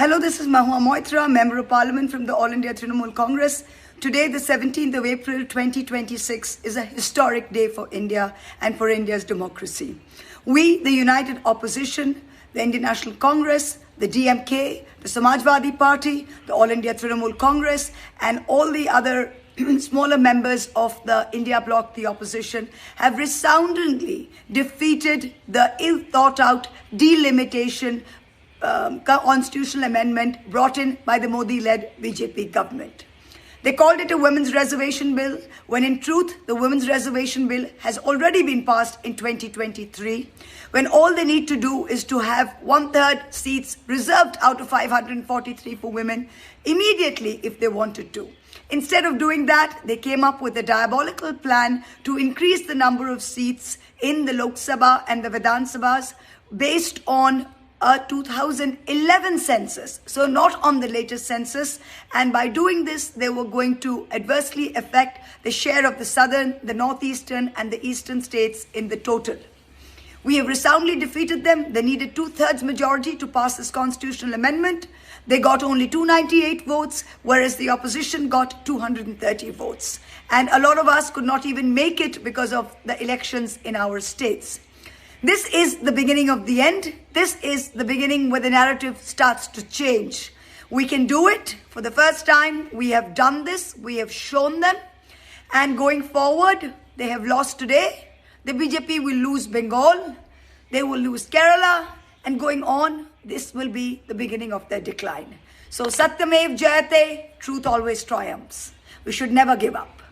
Hello, this is Mahua Moitra, Member of Parliament from the All India Trinamool Congress. Today, the 17th of April 2026, is a historic day for India and for India's democracy. We, the United Opposition, the Indian National Congress, the DMK, the Samajwadi Party, the All India Trinamool Congress, and all the other smaller members of the India bloc, the opposition, have resoundingly defeated the ill-thought-out delimitation constitutional amendment brought in by the Modi-led BJP government. They called it a women's reservation bill, when in truth, the women's reservation bill has already been passed in 2023, when all they need to do is to have 1/3 seats reserved out of 543 for women immediately if they wanted to. Instead of doing that, they came up with a diabolical plan to increase the number of seats in the Lok Sabha and the Vidhan Sabhas based on a 2011 census, so not on the latest census, and by doing this, they were going to adversely affect the share of the southern, the northeastern, and the eastern states in the total. We have resoundingly defeated them. They needed 2/3 majority to pass this constitutional amendment. They got only 298 votes, whereas the opposition got 230 votes. And a lot of us could not even make it because of the elections in our states. This is the beginning of the end. This is the beginning where the narrative starts to change. We can do it. For the first time, we have done this. We have shown them. And going forward, they have lost today. The BJP will lose Bengal. They will lose Kerala. And going on, this will be the beginning of their decline. So Satyamev Jayate, truth always triumphs. We should never give up.